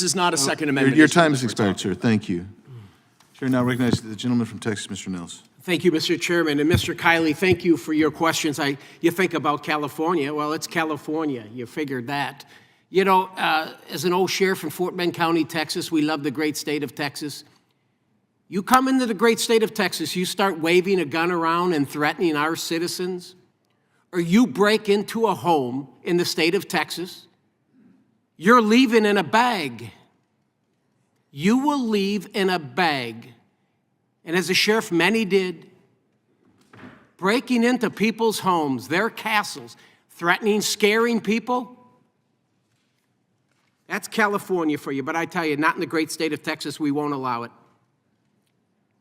is not a Second Amendment. Your time is expired, sir. Thank you. Chair now recognizes the gentleman from Texas, Mr. Nehls. Thank you, Mr. Chairman. And Mr. Kiley, thank you for your questions. You think about California. Well, it's California. You figured that. You know, as an old sheriff in Fort Bend County, Texas, we love the great state of Texas. You come into the great state of Texas, you start waving a gun around and threatening our citizens, or you break into a home in the state of Texas, you're leaving in a bag. You will leave in a bag. And as a sheriff, many did, breaking into people's homes, their castles, threatening, scaring people. That's California for you, but I tell you, not in the great state of Texas, we won't allow it.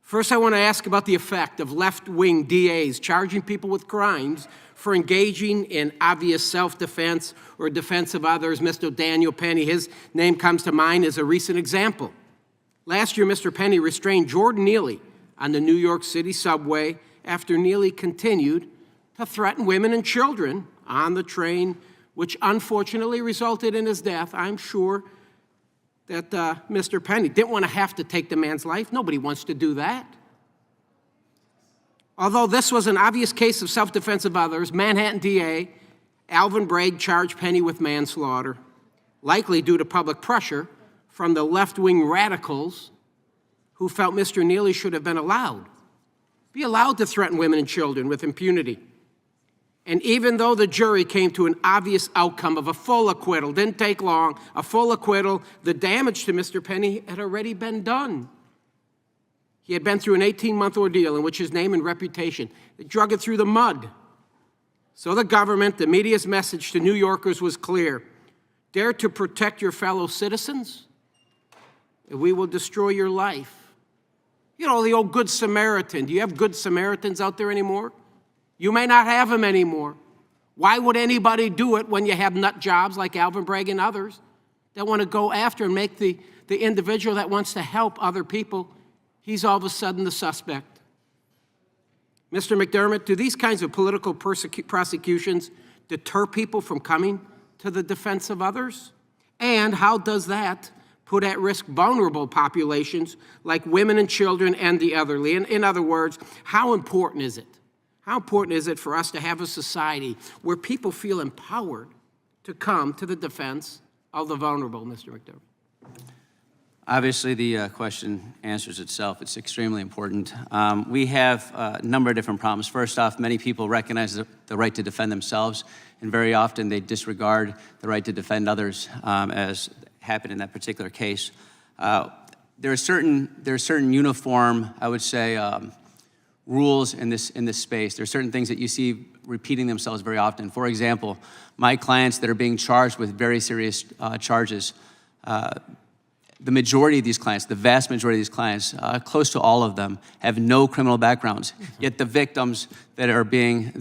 First, I want to ask about the effect of left-wing DAs charging people with crimes for engaging in obvious self-defense or defense of others. Mr. Daniel Penny, his name comes to mind as a recent example. Last year, Mr. Penny restrained Jordan Neely on the New York City subway after Neely continued to threaten women and children on the train, which unfortunately resulted in his death. I'm sure that Mr. Penny didn't want to have to take the man's life. Nobody wants to do that. Although this was an obvious case of self-defense of others, Manhattan DA Alvin Bragg charged Penny with manslaughter, likely due to public pressure from the left-wing radicals who felt Mr. Neely should have been be allowed to threaten women and children with impunity. And even though the jury came to an obvious outcome of a full acquittal, didn't take long, a full acquittal, the damage to Mr. Penny had already been done. He had been through an 18-month ordeal in which his name and reputation, they drug it through the mud. So the government, the media's message to New Yorkers was clear. Dare to protect your fellow citizens, and we will destroy your life. You know, the old Good Samaritan. Do you have Good Samaritans out there anymore? You may not have them anymore. Why would anybody do it when you have nut jobs like Alvin Bragg and others that want to go after and make the individual that wants to help other people, he's all of a sudden the suspect? Mr. McDermott, do these kinds of political prosecutions deter people from coming to the defense of others? And how does that put at risk vulnerable populations like women and children and the elderly? In other words, how important is it? How important is it for us to have a society where people feel empowered to come to the defense of the vulnerable, Mr. McDermott? Obviously, the question answers itself. It's extremely important. We have a number of different problems. First off, many people recognize the right to defend themselves, and very often they disregard the right to defend others, as happened in that particular case. There are certain uniform, I would say, rules in this space. There are certain things that you see repeating themselves very often. For example, my clients that are being charged with very serious charges, the majority of these clients, the vast majority of these clients, close to all of them, have no criminal backgrounds. Yet the victims that are being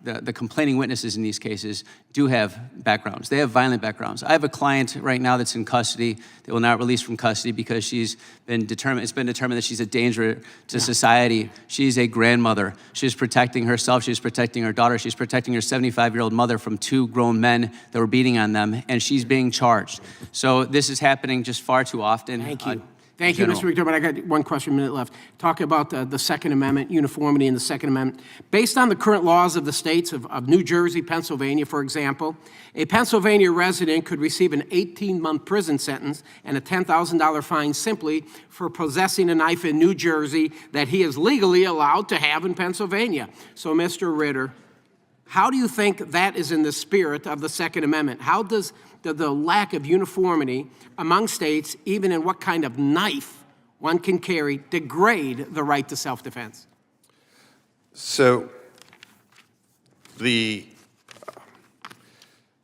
the complaining witnesses in these cases do have backgrounds. They have violent backgrounds. I have a client right now that's in custody that will not release from custody because it's been determined that she's a danger to society. She's a grandmother. She's protecting herself. She's protecting her daughter. She's protecting her 75-year-old mother from two grown men that were beating on them, and she's being charged. So this is happening just far too often. Thank you. Thank you, Mr. McDermott. I got 1 question, minute left. Talk about the Second Amendment, uniformity in the Second Amendment. Based on the current laws of the states of New Jersey, Pennsylvania, for example, a Pennsylvania resident could receive an 18-month prison sentence and a $10,000 fine simply for possessing a knife in New Jersey that he is legally allowed to have in Pennsylvania. So, Mr. Ritter, how do you think that is in the spirit of the Second Amendment? How does the lack of uniformity among states, even in what kind of knife one can carry, degrade the right to self-defense? So the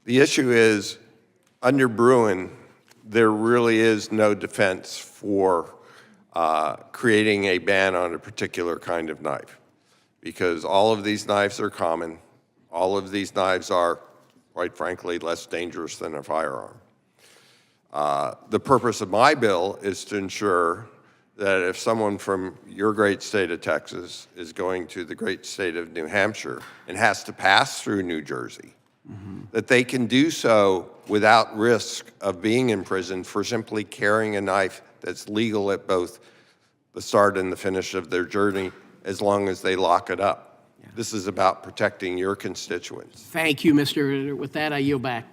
issue is, under Bruin, there really is no defense for creating a ban on a particular kind of knife, because all of these knives are common. All of these knives are, quite frankly, less dangerous than a firearm. The purpose of my bill is to ensure that if someone from your great state of Texas is going to the great state of New Hampshire and has to pass through New Jersey, that they can do so without risk of being in prison for simply carrying a knife that's legal at both the start and the finish of their journey, as long as they lock it up. This is about protecting your constituents. Thank you, Mr. Ritter. With that, I yield back.